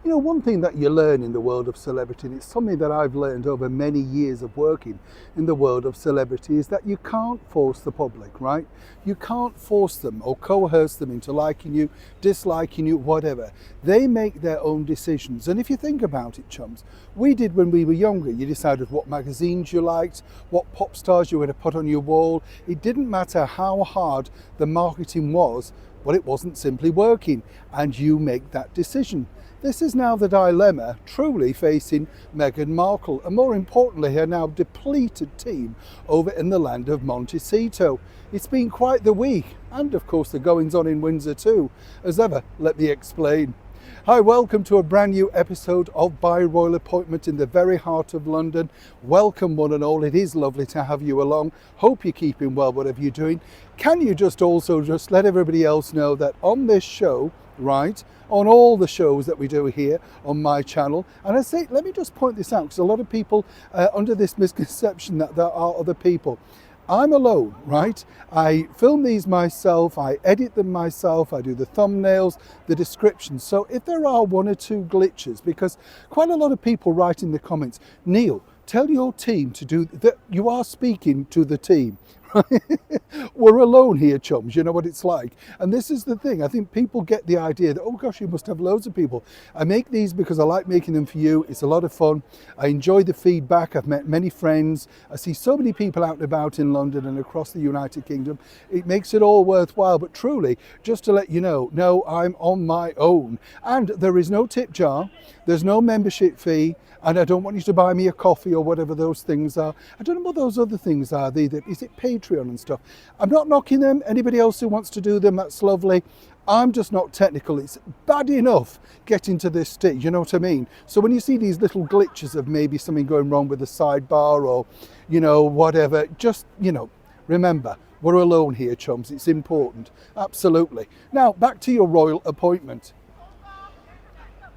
You know, one thing that you learn in the world of celebrity, and it's something that I've learned over many years of working in the world of celebrity, is that you can't force the public, right? You can't force them or coerce them into liking you, disliking you, whatever. They make their own decisions. And if you think about it, chums, we did when we were younger. You decided what magazines you liked, what pop stars you were going to put on your wall. It didn't matter how hard the marketing was, but it wasn't simply working, and you make that decision. This is now the dilemma truly facing Meghan Markle, and more importantly her now depleted team over in the land of Montecito. It's been quite the week, and of course the goings on in Windsor too. As ever, let me explain. Hi, welcome to a brand new episode of By Royal Appointment in the very heart of London. Welcome one and all, it is lovely to have you along. Hope you're keeping well, whatever you're doing. Can you just let everybody else know that on this show, right, on all the shows that we do here on my channel, and I say, let me just point this out, because a lot of people under this misconception that there are other people. I'm alone, right? I film these myself, I edit them myself, I do the thumbnails, the descriptions. So if there are one or two glitches, because quite a lot of people write in the comments, Neil, tell your team to do that. You are speaking to the team. We're alone here, chums, you know what it's like. And this is the thing, I think people get the idea that, oh gosh, you must have loads of people. I make these because I like making them for you. It's a lot of fun. I enjoy the feedback. I've met many friends. I see so many people out and about in London and across the United Kingdom. It makes it all worthwhile. But truly, just to let you know, no, I'm on my own. And there is no tip jar. There's no membership fee. And I don't want you to buy me a coffee or whatever those things are. I don't know what those other things are. Is it Patreon and stuff? I'm not knocking them. Anybody else who wants to do them, that's lovely. I'm just not technical. It's bad enough getting to this stage, you know what I mean? So when you see these little glitches of maybe something going wrong with the sidebar or, you know, whatever, just, you know, remember, we're alone here, chums. It's important. Absolutely. Now, back to your royal appointment.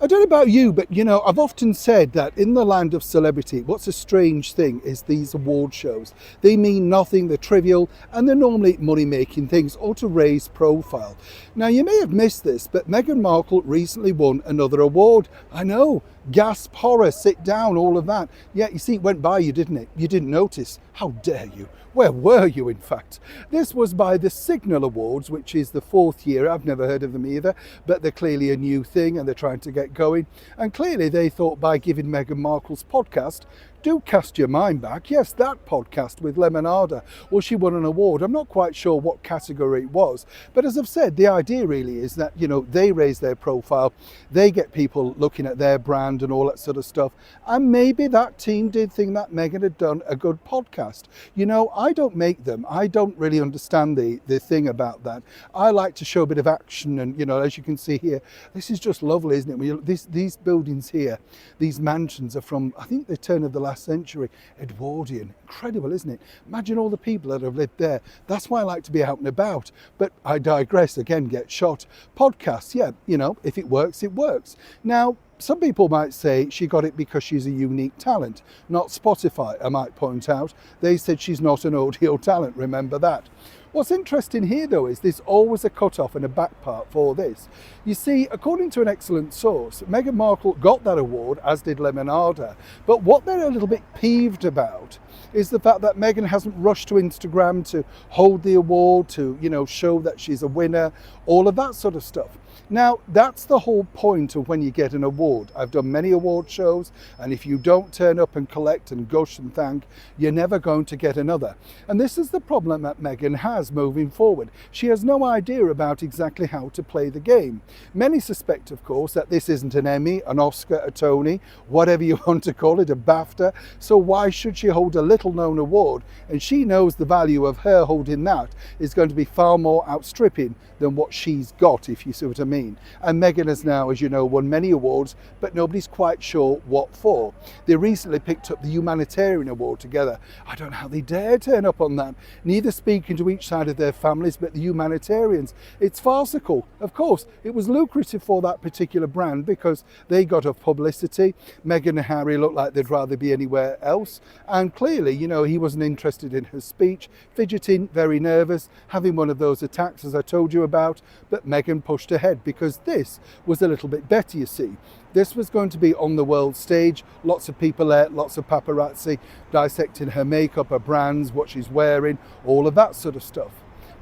I don't know about you, but you know, I've often said that in the land of celebrity, what's a strange thing is these award shows. They mean nothing, they're trivial, and they're normally money-making things or to raise profile. Now, you may have missed this, but Meghan Markle recently won another award. I know, gasp, horror, sit down, all of that. Yeah, you see, it went by you, didn't it? You didn't notice. How dare you? Where were you, in fact? This was by the Signal Awards, which is the fourth year. I've never heard of them either, but they're clearly a new thing and they're trying to get going. And clearly they thought by giving Meghan Markle's podcast, do cast your mind back. Yes, that podcast with Lemonada. Well, she won an award. I'm not quite sure what category it was. But as I've said, the idea really is that, you know, they raise their profile. They get people looking at their brand and all that sort of stuff. And maybe that team did think that Meghan had done a good podcast. You know, I don't make them. I don't really understand the thing about that. I like to show a bit of action. And, you know, as you can see here, this is just lovely, isn't it? These buildings here, these mansions are from, I think, the turn of the last century, Edwardian. Incredible, isn't it? Imagine all the people that have lived there. That's why I like to be out and about. But I digress, again, get shot. Podcasts, yeah, you know, if it works, it works. Now, some people might say she got it because she's a unique talent, not Spotify, I might point out. They said she's not an audio talent, remember that. What's interesting here, though, is there's always a cut-off and a back part for this. You see, according to an excellent source, Meghan Markle got that award, as did Lemonada. But what they're a little bit peeved about is the fact that Meghan hasn't rushed to Instagram to hold the award, to, you know, show that she's a winner, all of that sort of stuff. Now, that's the whole point of when you get an award. I've done many award shows, and if you don't turn up and collect and gush and thank, you're never going to get another. And this is the problem that Meghan has moving forward. She has no idea about exactly how to play the game. Many suspect, of course, that this isn't an Emmy, an Oscar, a Tony, whatever you want to call it, a BAFTA. So why should she hold a little-known award? And she knows the value of her holding that is going to be far more outstripping than what she's got, if you see what I mean. And Meghan has now, as you know, won many awards, but nobody's quite sure what for. They recently picked up the Humanitarian Award together. I don't know how they dare turn up on that, neither speaking to each side of their families, but the humanitarians. It's farcical. Of course, it was lucrative for that particular brand because they got off publicity. Meghan and Harry looked like they'd rather be anywhere else. And clearly, you know, he wasn't interested in her speech, fidgeting, very nervous, having one of those attacks, as I told you about, but Meghan pushed ahead because this was a little bit better, you see. This was going to be on the world stage, lots of people there, lots of paparazzi dissecting her makeup, her brands, what she's wearing, all of that sort of stuff.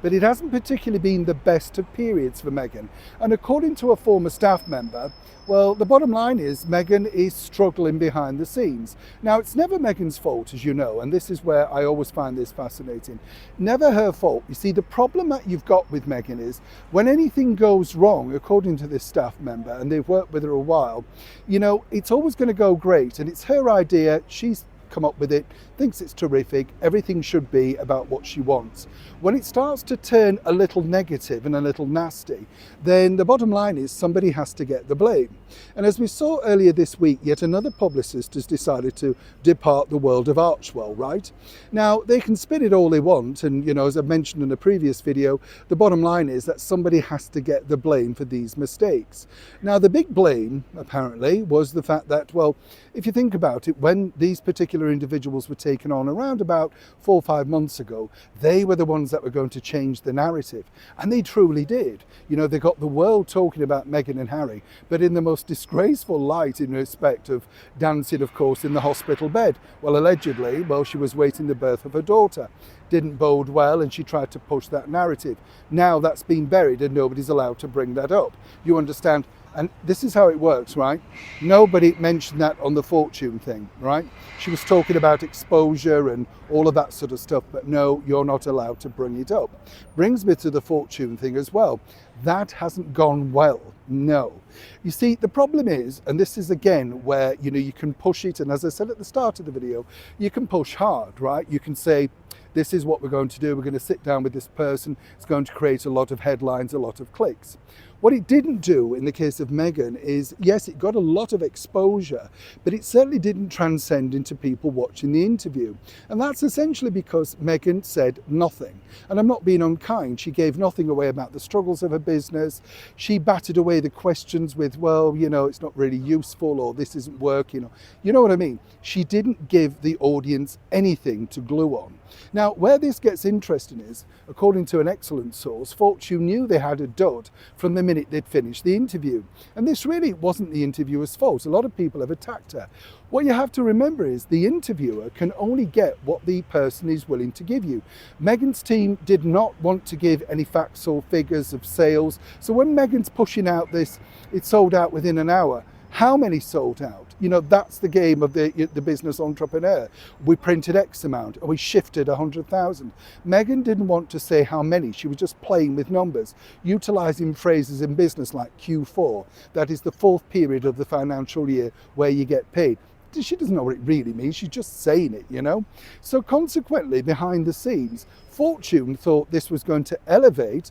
But it hasn't particularly been the best of periods for Meghan. And according to a former staff member, well, the bottom line is Meghan is struggling behind the scenes. Now, it's never Meghan's fault, as you know, and this is where I always find this fascinating. Never her fault. You see, the problem that you've got with Meghan is when anything goes wrong, according to this staff member, and they've worked with her a while, you know, it's always going to go great. And it's her idea. She's come up with it, thinks it's terrific, everything should be about what she wants. When it starts to turn a little negative and a little nasty, then the bottom line is somebody has to get the blame. And as we saw earlier this week, yet another publicist has decided to depart the world of Archewell, right? Now, they can spin it all they want, and you know, as I mentioned in a previous video, the bottom line is that somebody has to get the blame for these mistakes. Now, the big blame, apparently, was the fact that, well, if you think about it, when these particular individuals were taken on around about 4 or 5 months ago, they were the ones that were going to change the narrative. And they truly did. You know, they got the world talking about Meghan and Harry, but in the most disgraceful light in respect of dancing, of course, in the hospital bed. Well, allegedly, well, she was waiting the birth of her daughter. Didn't bode well, and she tried to push that narrative. Now that's been buried and nobody's allowed to bring that up. You understand? And this is how it works, right? Nobody mentioned that on the Fortune thing, right? She was talking about exposure and all of that sort of stuff, but no, you're not allowed to bring it up. Brings me to the Fortune thing as well. That hasn't gone well, no. You see, the problem is, and this is again where, you know, you can push it, and as I said at the start of the video, you can push hard, right? You can say, this is what we're going to do. We're going to sit down with this person. It's going to create a lot of headlines, a lot of clicks. What it didn't do in the case of Meghan is, yes, it got a lot of exposure, but it certainly didn't transcend into people watching the interview. And that's essentially because Meghan said nothing. And I'm not being unkind. She gave nothing away about the struggles of her business. She batted away the questions with, well, you know, it's not really useful, or this isn't working. Or, you know what I mean? She didn't give the audience anything to glue on. Now, where this gets interesting is, according to an excellent source, Fortune knew they had a dud from the minute they'd finished the interview. And this really wasn't the interviewer's fault. A lot of people have attacked her. What you have to remember is the interviewer can only get what the person is willing to give you. Meghan's team did not want to give any facts or figures of sales. So when Meghan's pushing out this, it sold out within an hour. How many sold out? You know, that's the game of the business entrepreneur. We printed X amount, and we shifted 100,000. Meghan didn't want to say how many. She was just playing with numbers, utilizing phrases in business like Q4. That is the fourth period of the financial year where you get paid. She doesn't know what it really means. She's just saying it, you know. So consequently, behind the scenes, Fortune thought this was going to elevate,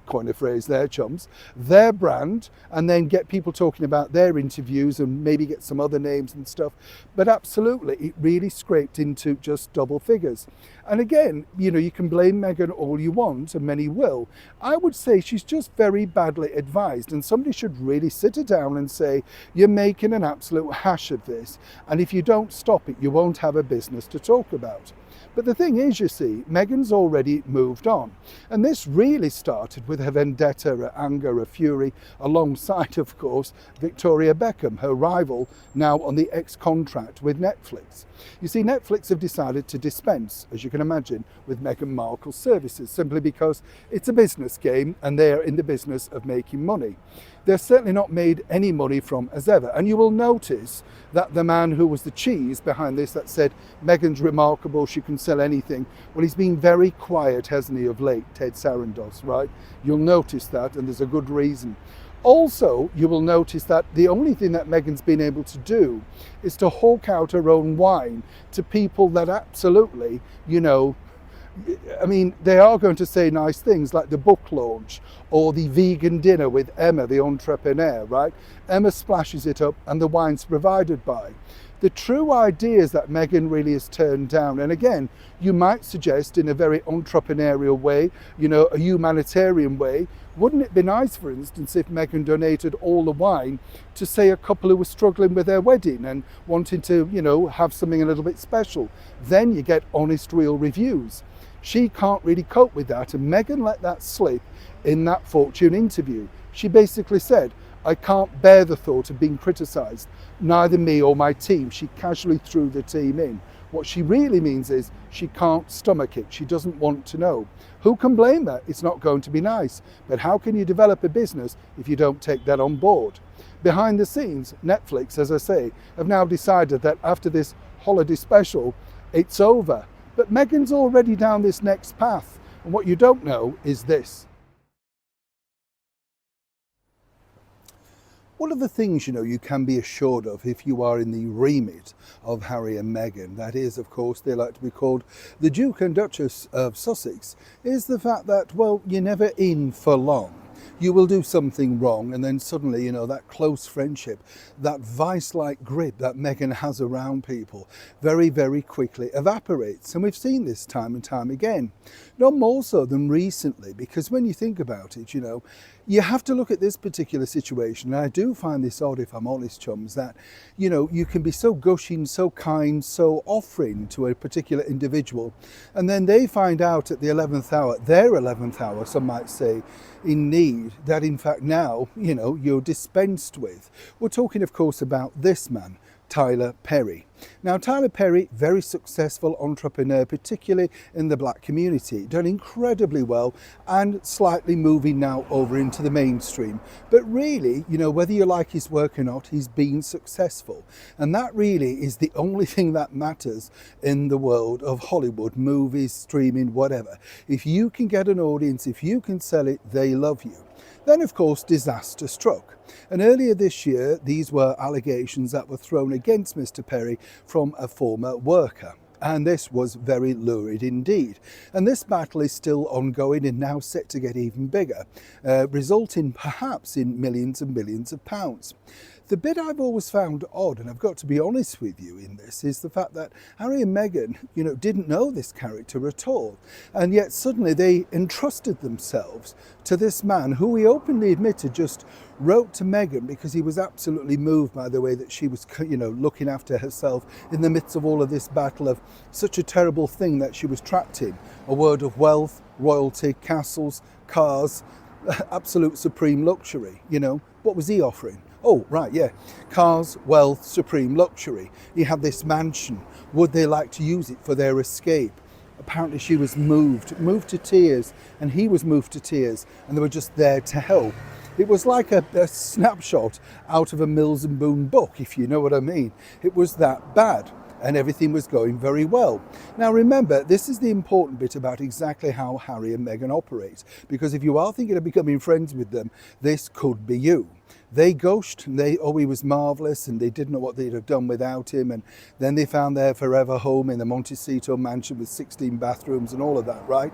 coin a phrase there, chums, their brand, and then get people talking about their interviews and maybe get some other names and stuff. But absolutely, it really scraped into just double figures. And again, you know, you can blame Meghan all you want, and many will. I would say she's just very badly advised, and somebody should really sit her down and say, you're making an absolute hash of this, and if you don't stop it, you won't have a business to talk about. But the thing is, you see, Meghan's already moved on. And this really started with her vendetta, her anger, her fury, alongside, of course, Victoria Beckham, her rival, now on the ex-contract with Netflix. You see, Netflix have decided to dispense, as you can imagine, with Meghan Markle's services, simply because it's a business game and they're in the business of making money. They're certainly not made any money from as ever. And you will notice that the man who was the cheese behind this, that said, Meghan's remarkable, she can sell anything, well, he's been very quiet, hasn't he, of late, Ted Sarandos, right? You'll notice that, and there's a good reason. Also, you will notice that the only thing that Meghan's been able to do is to hawk out her own wine to people that absolutely, you know, I mean, they are going to say nice things like the book launch or the vegan dinner with Emma, the entrepreneur, right? Emma splashes it up and the wine's provided by. The true ideas that Meghan really has turned down, and again, you might suggest in a very entrepreneurial way, you know, a humanitarian way, wouldn't it be nice, for instance, if Meghan donated all the wine to, say, a couple who were struggling with their wedding and wanting to, you know, have something a little bit special? Then you get honest, real reviews. She can't really cope with that, and Meghan let that slip in that Fortune interview. She basically said, I can't bear the thought of being criticised, neither me or my team. She casually threw the team in. What she really means is she can't stomach it. She doesn't want to know. Who can blame her? It's not going to be nice. But how can you develop a business if you don't take that on board? Behind the scenes, Netflix, as I say, have now decided that after this holiday special, it's over. But Meghan's already down this next path. And what you don't know is this. One of the things, you can be assured of if you are in the remit of Harry and Meghan, that is, of course, they like to be called the Duke and Duchess of Sussex, is the fact that, well, you're never in for long. You will do something wrong and then suddenly, that close friendship, that vice-like grip that Meghan has around people very, very quickly evaporates. And we've seen this time and time again. Not more so than recently, because when you think about it, you have to look at this particular situation. And I do find this odd, if I'm honest, chums, that, you can be so gushing, so kind, so offering to a particular individual. And then they find out at the 11th hour, their 11th hour, some might say, in need, that in fact now, you're dispensed with. We're talking, of course, about this man, Tyler Perry. Now, Tyler Perry, very successful entrepreneur, particularly in the black community, done incredibly well and slightly moving now over into the mainstream. But really, whether you like his work or not, he's been successful. And that really is the only thing that matters in the world of Hollywood, movies, streaming, whatever. If you can get an audience, if you can sell it, they love you. Then, of course, disaster struck. And earlier this year, these were allegations that were thrown against Mr. Perry from a former worker. And this was very lurid indeed. And this battle is still ongoing and now set to get even bigger, resulting perhaps in millions and millions of pounds. The bit I've always found odd, and I've got to be honest with you in this, is the fact that Harry and Meghan, didn't know this character at all. And yet suddenly they entrusted themselves to this man who he openly admitted just wrote to Meghan because he was absolutely moved by the way that she was, looking after herself in the midst of all of this battle of such a terrible thing that she was trapped in. A world of wealth, royalty, castles, cars, absolute supreme luxury, What was he offering? Oh, right, yeah. Cars, wealth, supreme luxury. He had this mansion. Would they like to use it for their escape? Apparently she was moved to tears, and he was moved to tears, and they were just there to help. It was like a snapshot out of a Mills and Boon book, if you know what I mean. It was that bad. And everything was going very well. Now remember, this is the important bit about exactly how Harry and Meghan operate, because if you are thinking of becoming friends with them, this could be you. They gushed, and he was marvellous, and they didn't know what they'd have done without him, and then they found their forever home in the Montecito mansion with 16 bathrooms and all of that, right?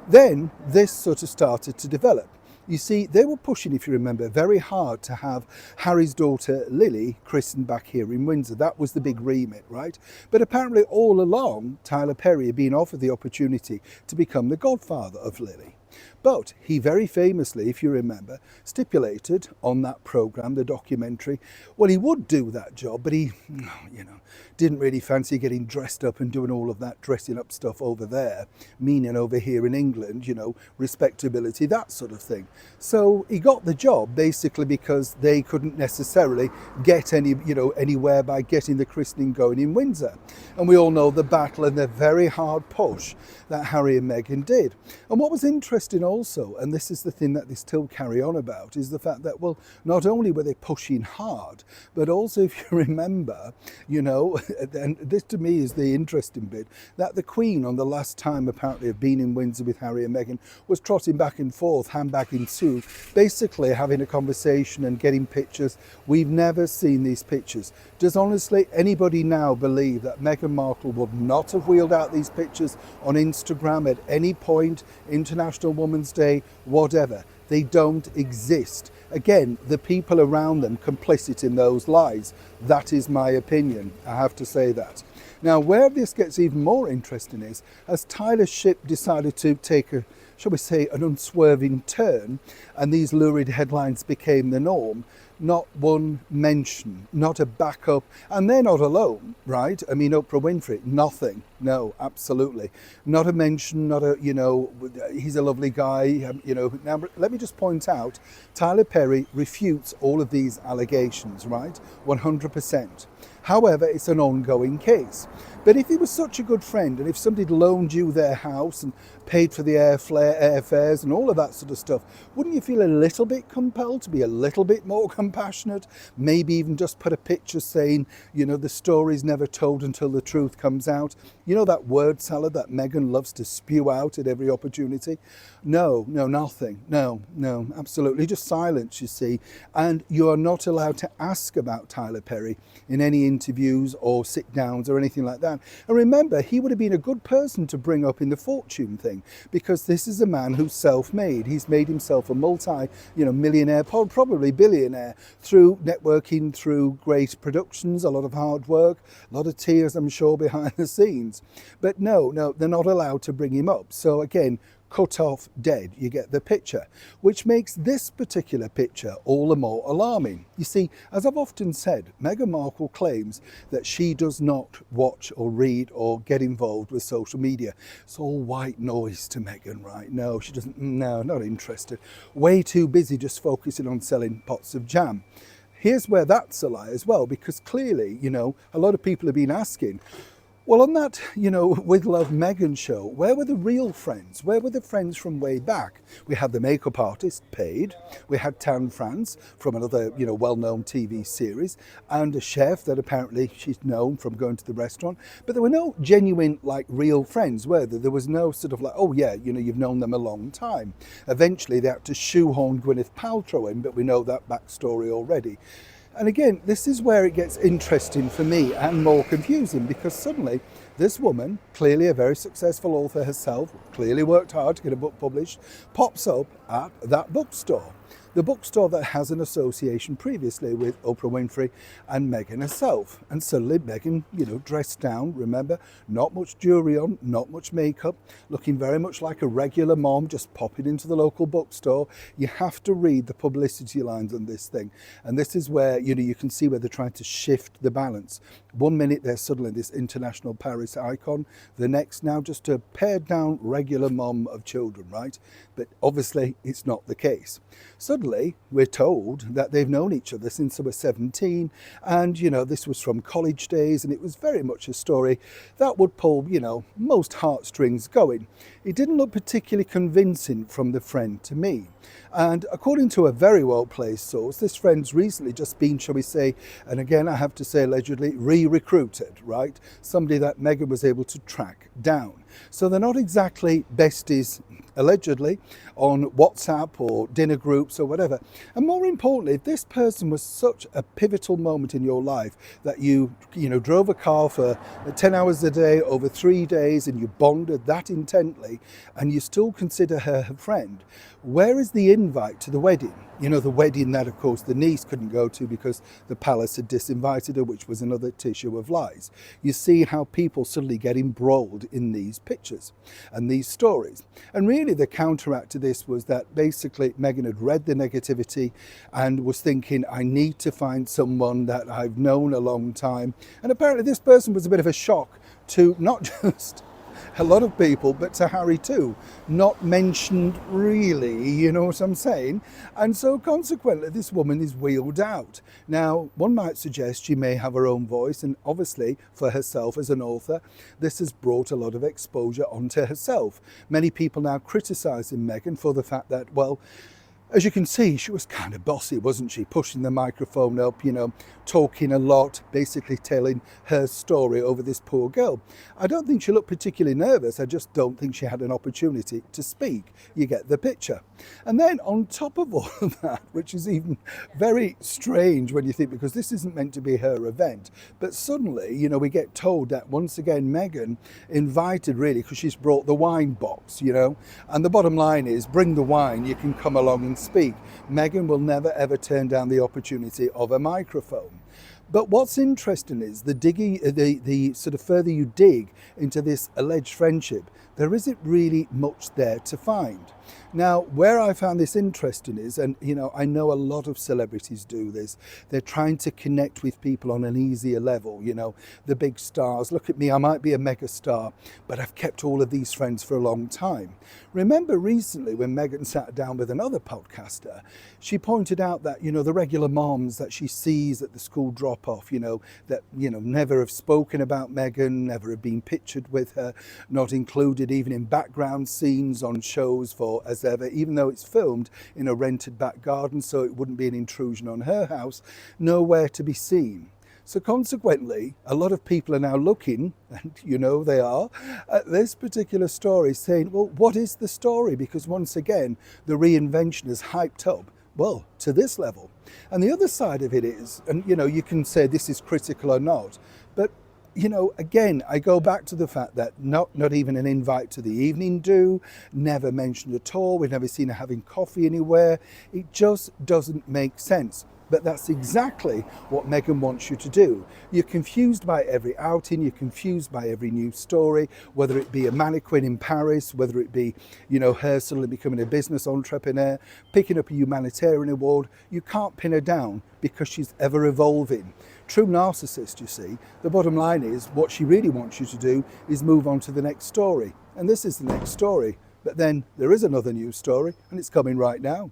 Then this sort of started to develop. You see, they were pushing, if you remember, very hard to have Harry's daughter Lily christened back here in Windsor. That was the big remit, right? But apparently all along, Tyler Perry had been offered the opportunity to become the godfather of Lily. But he very famously, if you remember, stipulated on that programme, the documentary, well, he would do that job, but he, didn't really fancy getting dressed up and doing all of that dressing up stuff over there, meaning over here in England, respectability, that sort of thing. So he got the job basically because they couldn't necessarily get anywhere by getting the christening going in Windsor. And we all know the battle and the very hard push that Harry and Meghan did. And what was interesting also, and this is the thing that they still carry on about, is the fact that, well, not only were they pushing hard, but also if you remember, and this to me is the interesting bit, that the Queen on the last time apparently of being in Windsor with Harry and Meghan was trotting back and forth, handbag in two, basically having a conversation and getting pictures. We've never seen these pictures. Does honestly anybody now believe that Meghan Markle would not have wheeled out these pictures on Instagram at any point, International Women's Day, whatever? They don't exist. Again, the people around them complicit in those lies. That is my opinion. I have to say that. Now, where this gets even more interesting is, as Tyler's ship decided to take a shall we say, an unswerving turn, and these lurid headlines became the norm. Not one mention, not a backup, and they're not alone, right? I mean, Oprah Winfrey, nothing. No, absolutely. Not a mention, not a, he's a lovely guy, Now, let me just point out, Tyler Perry refutes all of these allegations, right? 100%. However, it's an ongoing case. But if he was such a good friend, and if somebody loaned you their house and paid for the airfares and all of that sort of stuff, wouldn't you feel a little bit compelled to be a little bit more compassionate? Maybe even just put a picture saying, the story's never told until the truth comes out. You know that word salad that Meghan loves to spew out at every opportunity? No, nothing. No, absolutely. Just silence, you see. And you are not allowed to ask about Tyler Perry in any interviews or sit downs or anything like that. And remember, he would have been a good person to bring up in the fortune thing, because this is a man who's self-made. He's made himself a millionaire, probably billionaire, through networking, through great productions, a lot of hard work, a lot of tears, I'm sure, behind the scenes. But no, they're not allowed to bring him up. So again, cut off, dead. You get the picture, which makes this particular picture all the more alarming. You see, as I've often said, Meghan Markle claims that she does not watch or read or get involved with social media. It's all white noise to Meghan, right? No, she doesn't, no, not interested. Way too busy just focusing on selling pots of jam. Here's where that's a lie as well, because clearly, a lot of people have been asking, well, on that, With Love Meghan show, where were the real friends? Where were the friends from way back? We had the makeup artist, paid. We had Tan France from another, well-known TV series, and a chef that apparently she's known from going to the restaurant. But there were no genuine, real friends, were there? There was no sort of oh yeah, you've known them a long time. Eventually, they had to shoehorn Gwyneth Paltrow in, but we know that backstory already. And again, this is where it gets interesting for me and more confusing, because suddenly this woman, clearly a very successful author herself, clearly worked hard to get a book published, pops up at that bookstore. The bookstore that has an association previously with Oprah Winfrey and Meghan herself. And suddenly Meghan, dressed down, remember, not much jewellery on, not much makeup, looking very much like a regular mom, just popping into the local bookstore. You have to read the publicity lines on this thing. And this is where, you can see where they're trying to shift the balance. 1 minute they're suddenly this international Paris icon, the next now just a pared down regular mom of children, right? But obviously it's not the case. Suddenly we're told that they've known each other since they were 17, and this was from college days, and it was very much a story that would pull most heartstrings going. It didn't look particularly convincing from the friend to me. And according to a very well-placed source, this friend's recently just been, shall we say, and again I have to say allegedly, re-recruited, right? Somebody that Meghan was able to track down. So they're not exactly besties, allegedly, on WhatsApp or dinner groups or whatever. And more importantly, if this person was such a pivotal moment in your life that you drove a car for 10 hours a day over 3 days and you bonded that intently, and you still consider her a friend, where is the invite to the wedding? The wedding that, of course, the niece couldn't go to because the palace had disinvited her, which was another tissue of lies. You see how people suddenly get embroiled in these pictures and these stories. And really the counteract to this was that basically Meghan had read the negativity and was thinking, I need to find someone that I've known a long time. And apparently this person was a bit of a shock to not just a lot of people, but to Harry too, not mentioned really, you know what I'm saying? And so consequently, this woman is wheeled out. Now, one might suggest she may have her own voice, and obviously for herself as an author, this has brought a lot of exposure onto herself. Many people now criticising Meghan for the fact that, well, as you can see, she was kind of bossy, wasn't she? Pushing the microphone up, talking a lot, basically telling her story over this poor girl. I don't think she looked particularly nervous. I just don't think she had an opportunity to speak. You get the picture. And then on top of all of that, which is even very strange when you think, because this isn't meant to be her event, but suddenly, we get told that once again, Meghan invited really, because she's brought the wine box, and the bottom line is, bring the wine, you can come along and speak. Meghan will never ever turn down the opportunity of a microphone. But what's interesting is the sort of further you dig into this alleged friendship, there isn't really much there to find. Now, where I found this interesting is, and I know a lot of celebrities do this, they're trying to connect with people on an easier level, the big stars. Look at me, I might be a mega star, but I've kept all of these friends for a long time. Remember recently when Meghan sat down with another podcaster, she pointed out that, the regular moms that she sees at the school drop off, that, never have spoken about Meghan, never have been pictured with her, not included even in background scenes on shows for as ever, even though it's filmed in a rented back garden, so it wouldn't be an intrusion on her house, nowhere to be seen. So consequently, a lot of people are now looking, and they are, at this particular story saying, well, what is the story? Because once again, the reinvention is hyped up, well, to this level. And the other side of it is, and you can say this is critical or not, but again, I go back to the fact that not even an invite to the evening do, never mentioned at all. We've never seen her having coffee anywhere. It just doesn't make sense. But that's exactly what Meghan wants you to do. You're confused by every outing, you're confused by every new story, whether it be a mannequin in Paris, whether it be, her suddenly becoming a business entrepreneur, picking up a humanitarian award. You can't pin her down because she's ever evolving. True narcissist, you see. The bottom line is what she really wants you to do is move on to the next story. And this is the next story. But then there is another news story, and it's coming right now.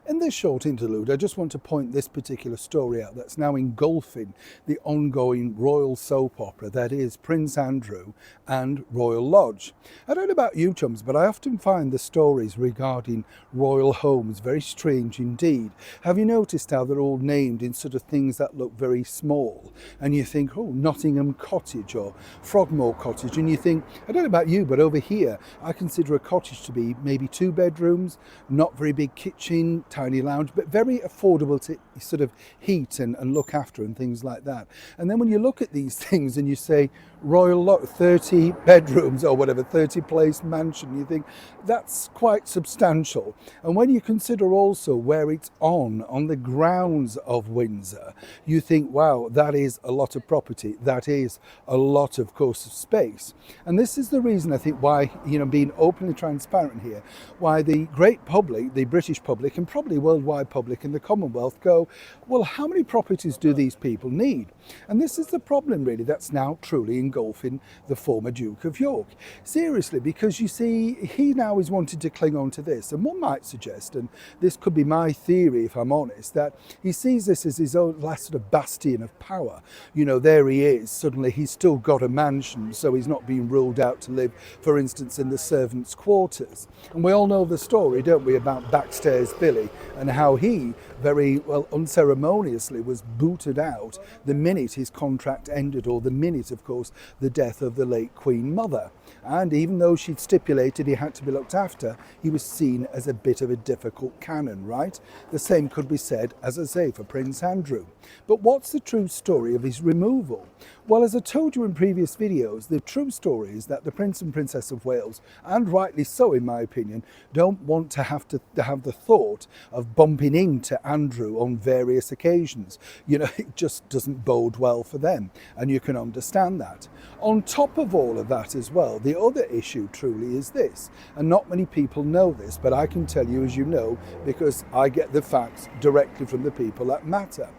In this short interlude, I just want to point this particular story out that's now engulfing the ongoing royal soap opera that is Prince Andrew and Royal Lodge. I don't know about you chums, but I often find the stories regarding royal homes very strange indeed. Have you noticed how they're all named in sort of things that look very small? And you think, oh, Nottingham Cottage or Frogmore Cottage. And you think, I don't know about you, but over here, I consider a cottage to be maybe 2 bedrooms, not very big kitchen, tiny lounge, but very affordable to sort of heat and look after and things like that. And then when you look at these things and you say Royal Lodge, 30 bedrooms or whatever, 30 place mansion, you think that's quite substantial. And when you consider also where it's on the grounds of Windsor, you think, wow, that is a lot of property. That is a lot, of course, of space. And this is the reason I think why, being openly transparent here, why the great public, the British public, and probably worldwide public in the Commonwealth go, well, how many properties do these people need? And this is the problem really that's now truly engulfing the former Duke of York. Seriously, because you see, he now is wanting to cling on to this. And one might suggest, and this could be my theory if I'm honest, that he sees this as his own last sort of bastion of power. There he is, suddenly he's still got a mansion, so he's not being ruled out to live, for instance, in the servants' quarters. And we all know the story, don't we, about Backstairs Billy and how he very well unceremoniously was booted out the minute his contract ended, or the minute, of course, the death of the late Queen Mother. And even though she'd stipulated he had to be looked after, he was seen as a bit of a difficult cannon, right? The same could be said, as I say, for Prince Andrew. But what's the true story of his removal? Well, as I told you in previous videos, the true story is that the Prince and Princess of Wales, and rightly so in my opinion, don't want to have the thought of bumping into Andrew on various occasions. It just doesn't bode well for them, and you can understand that. On top of all of that as well, the other issue truly is this, and not many people know this, but I can tell you, as you know, because I get the facts directly from the people that matter.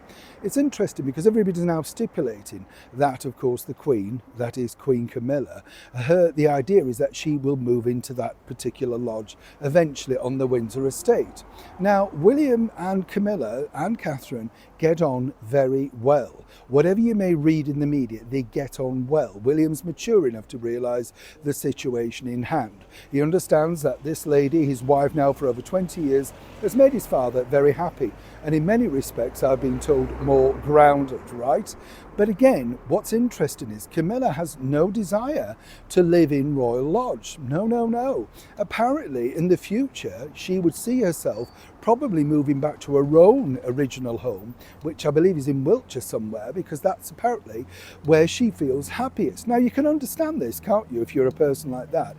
It's interesting because everybody's now stipulating that, of course, the Queen, that is Queen Camilla, the idea is that she will move into that particular lodge eventually on the Windsor estate. Now, William and Camilla and Catherine get on very well. Whatever you may read in the media, they get on well. William's mature enough to realise the situation in hand. He understands that this lady, his wife now for over 20 years, has made his father very happy, and in many respects, I've been told, more grounded, right? But again, what's interesting is Camilla has no desire to live in Royal Lodge. No. Apparently, in the future, she would see herself probably moving back to her own original home, which I believe is in Wiltshire somewhere, because that's apparently where she feels happiest. Now, you can understand this, can't you, if you're a person like that?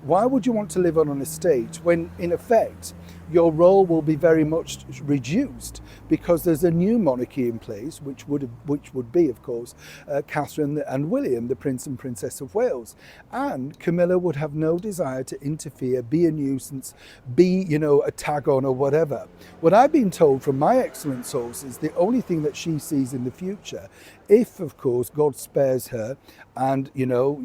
Why would you want to live on an estate when, in effect, your role will be very much reduced because there's a new monarchy in place, which would be, of course, Catherine and William, the Prince and Princess of Wales. And Camilla would have no desire to interfere, be a nuisance, be, a tag on or whatever. What I've been told from my excellent sources, the only thing that she sees in the future, if, of course, God spares her and,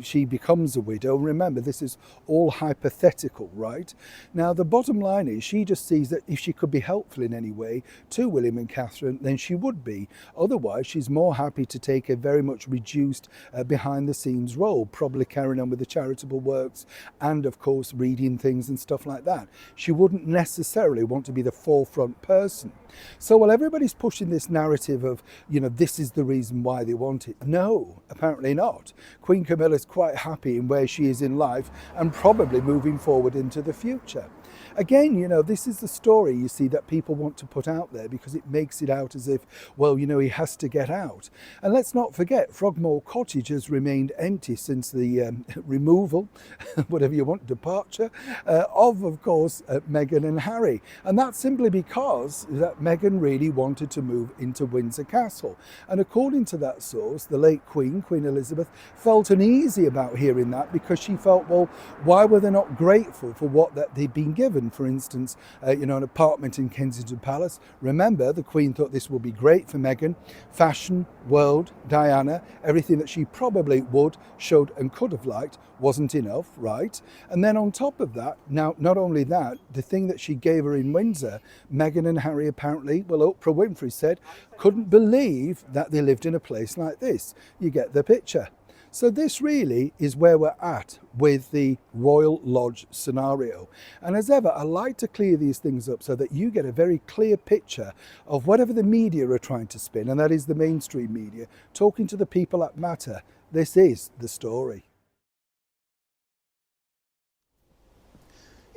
she becomes a widow. Remember, this is all hypothetical, right? Now, the bottom line is she just sees that if she could be helpful in any way to William and Catherine, then she would be. Otherwise, she's more happy to take a very much reduced behind-the-scenes role, probably carrying on with the charitable works and, of course, reading things and stuff like that. She wouldn't necessarily want to be the forefront person. So while everybody's pushing this narrative of, this is the reason why they want it, no, apparently not. Queen Camilla's quite happy in where she is in life and probably moving forward into the future. Again, this is the story, you see, that people want to put out there because it makes it out as if, well, he has to get out. And let's not forget, Frogmore Cottage has remained empty since the removal, whatever you want, departure, of course, Meghan and Harry. And that's simply because that Meghan really wanted to move into Windsor Castle. And according to that source, the late Queen Elizabeth, felt uneasy about hearing that because she felt, well, why were they not grateful for what that they'd been given? For instance, an apartment in Kensington Palace. Remember, the Queen thought this would be great for Meghan. Fashion, world, Diana, everything that she probably would, should and could have liked wasn't enough, right? And then on top of that, now, not only that, the thing that she gave her in Windsor, Meghan and Harry apparently, well, Oprah Winfrey said, couldn't believe that they lived in a place like this. You get the picture. So this really is where we're at with the Royal Lodge scenario. And as ever, I like to clear these things up so that you get a very clear picture of whatever the media are trying to spin, and that is the mainstream media, talking to the people that matter. This is the story.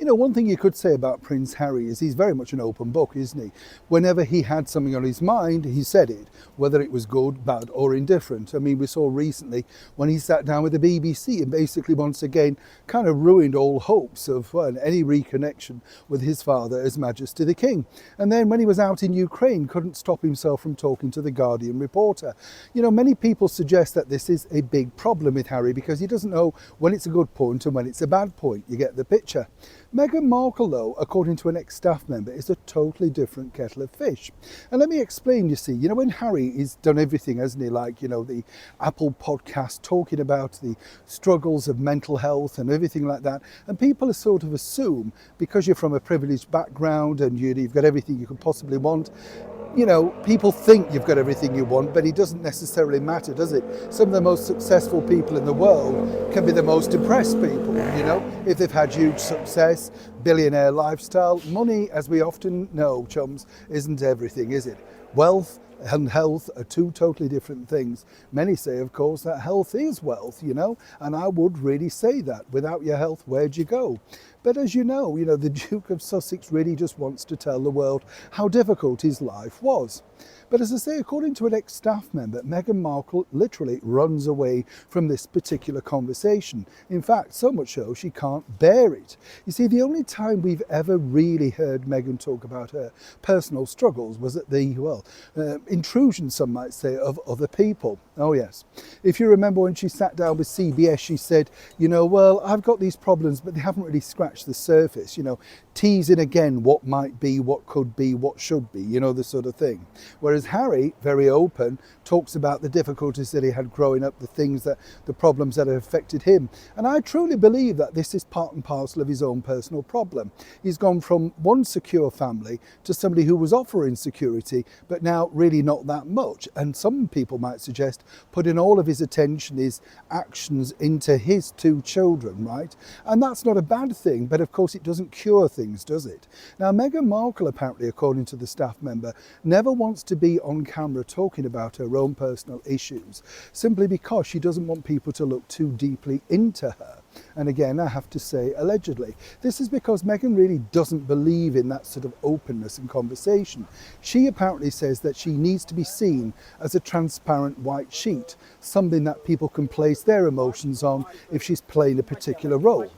One thing you could say about Prince Harry is he's very much an open book, isn't he? Whenever he had something on his mind, he said it, whether it was good, bad or indifferent. I mean, we saw recently when he sat down with the BBC and basically once again kind of ruined all hopes of any reconnection with his father, His Majesty the King. And then when he was out in Ukraine, couldn't stop himself from talking to the Guardian reporter. Many people suggest that this is a big problem with Harry because he doesn't know when it's a good point and when it's a bad point. You get the picture. Meghan Markle, though, according to an ex-staff member, is a totally different kettle of fish. And let me explain, you see, when Harry has done everything, hasn't he, like, the Apple podcast, talking about the struggles of mental health and everything like that, and people sort of assume, because you're from a privileged background and you've got everything you could possibly want, people think you've got everything you want, but it doesn't necessarily matter, does it? Some of the most successful people in the world can be the most depressed people, if they've had huge success, billionaire lifestyle. Money, as we often know, chums, isn't everything, is it? Wealth and health are two totally different things. Many say, of course, that health is wealth, and I would really say that. Without your health, where'd you go? But as you know, the Duke of Sussex really just wants to tell the world how difficult his life was. But as I say, according to an ex-staff member, Meghan Markle literally runs away from this particular conversation. In fact, so much so she can't bear it. You see, the only time we've ever really heard Meghan talk about her personal struggles was at the, intrusion, some might say, of other people. Oh yes. If you remember when she sat down with CBS, she said, well, I've got these problems, but they haven't really scratched the surface, teasing again what might be, what could be, what should be, the sort of thing. Whereas Harry, very open, talks about the difficulties that he had growing up, the problems that have affected him. And I truly believe that this is part and parcel of his own personal problem. He's gone from one secure family to somebody who was offering security, but now really not that much. And some people might suggest putting all of his attention, his actions into his two children, right? And that's not a bad thing, but of course it doesn't cure things, does it? Now, Meghan Markle, apparently, according to the staff member, never wants to be on camera talking about her own personal issues, simply because she doesn't want people to look too deeply into her. And again, I have to say, allegedly. This is because Meghan really doesn't believe in that sort of openness and conversation. She apparently says that she needs to be seen as a transparent white sheet, something that people can place their emotions on if she's playing a particular role.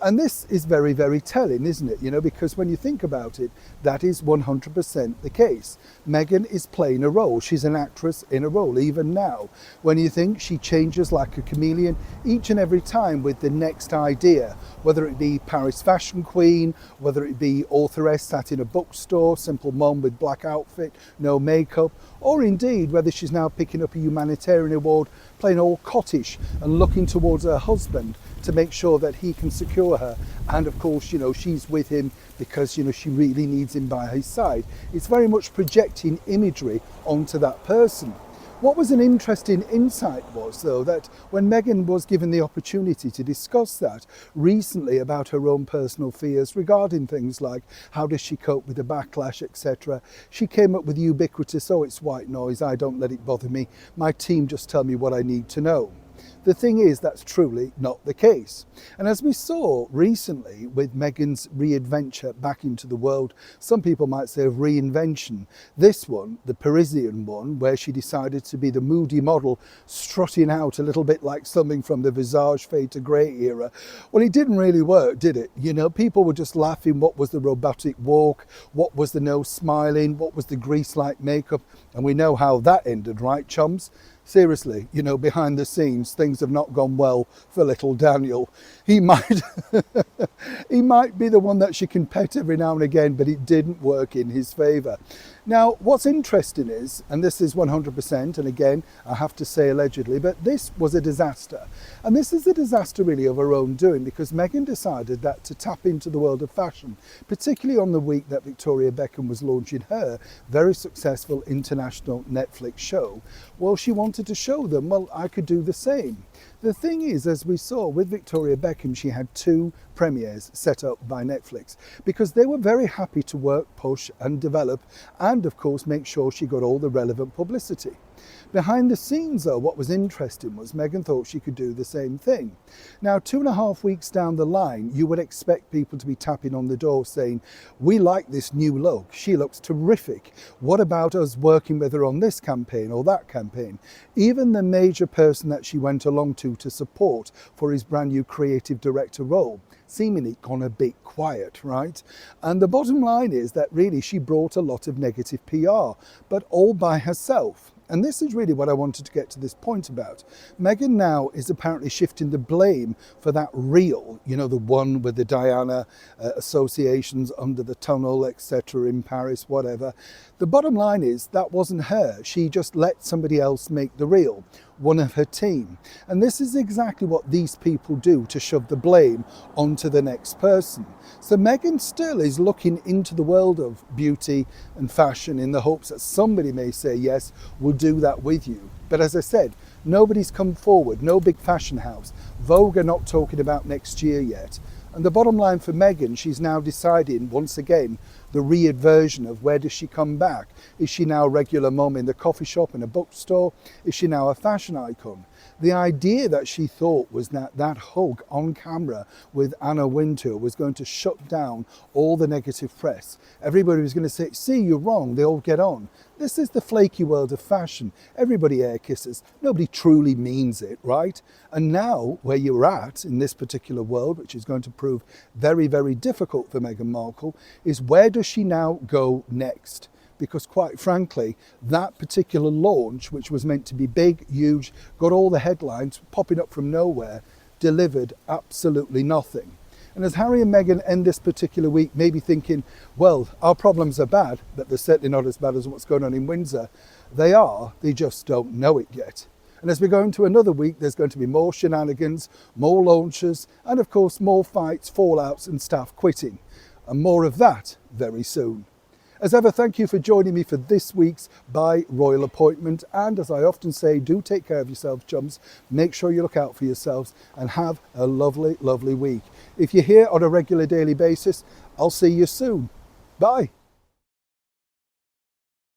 And this is very, very telling, isn't it? You know, because when you think about it, that is 100% the case. Meghan is playing a role. She's an actress in a role, even now. When you think she changes like a chameleon each and every time with the next idea, whether it be Paris fashion queen, whether it be authoress sat in a bookstore, simple mum with black outfit, no makeup, or indeed whether she's now picking up a humanitarian award, playing all Scottish and looking towards her husband to make sure that he can secure her. And of course, you know, she's with him because, you know, she really needs him by his side. It's very much projecting imagery onto that person. What was an interesting insight was, though, that when Meghan was given the opportunity to discuss that recently about her own personal fears regarding things like how does she cope with the backlash, etc., she came up with the ubiquitous, oh, it's white noise, I don't let it bother me, my team just tell me what I need to know. The thing is, that's truly not the case. And as we saw recently with Meghan's re-adventure back into the world, some people might say of reinvention, this one, the Parisian one, where she decided to be the moody model strutting out a little bit like something from the Visage Fade to Grey era, well, it didn't really work, did it? You know, people were just laughing. What was the robotic walk? What was the no smiling? What was the grease-like makeup? And we know how that ended, right, chums? Seriously, you know, behind the scenes, things have not gone well for little Daniel. He might, he might be the one that she can pet every now and again, but it didn't work in his favour. Now, what's interesting is, and this is 100%, and again, I have to say allegedly, but this was a disaster. And this is a disaster really of her own doing, because Meghan decided that to tap into the world of fashion, particularly on the week that Victoria Beckham was launching her very successful international Netflix show, well, she wanted to show them, well, I could do the same. The thing is, as we saw with Victoria Beckham, she had 2 premieres set up by Netflix because they were very happy to work, push and develop and of course make sure she got all the relevant publicity. Behind the scenes though, what was interesting was Meghan thought she could do the same thing. Now 2.5 weeks down the line, you would expect people to be tapping on the door saying, we like this new look, she looks terrific, what about us working with her on this campaign or that campaign? Even the major person that she went along to support for his brand new creative director role seemingly gone a bit quiet, right? And the bottom line is that really she brought a lot of negative PR, but all by herself. And this is really what I wanted to get to this point about. Meghan now is apparently shifting the blame for that reel, you know, the one with the Diana associations under the tunnel, etc. in Paris, whatever. The bottom line is that wasn't her. She just let somebody else make the reel, one of her team. And this is exactly what these people do to shove the blame onto the next person. So Meghan still is looking into the world of beauty and fashion in the hopes that somebody may say, yes, we'll do that with you. But as I said, nobody's come forward, no big fashion house. Vogue are not talking about next year yet. And the bottom line for Meghan, she's now deciding once again the re-version of where does she come back? Is she now a regular mum in the coffee shop and a bookstore? Is she now a fashion icon? The idea that she thought was that hug on camera with Anna Wintour was going to shut down all the negative press. Everybody was going to say, see, you're wrong, they all get on. This is the flaky world of fashion. Everybody air kisses. Nobody truly means it, right? And now, where you're at in this particular world, which is going to prove very, very difficult for Meghan Markle, is where does she now go next? Because quite frankly, that particular launch, which was meant to be big, huge, got all the headlines popping up from nowhere, delivered absolutely nothing. And as Harry and Meghan end this particular week, maybe thinking, well, our problems are bad, but they're certainly not as bad as what's going on in Windsor. They are, they just don't know it yet. And as we go into another week, there's going to be more shenanigans, more launches, and of course, more fights, fallouts, and staff quitting. And more of that very soon. As ever, thank you for joining me for this week's By Royal Appointment. And as I often say, do take care of yourselves, chums. Make sure you look out for yourselves and have a lovely, lovely week. If you're here on a regular daily basis, I'll see you soon. Bye.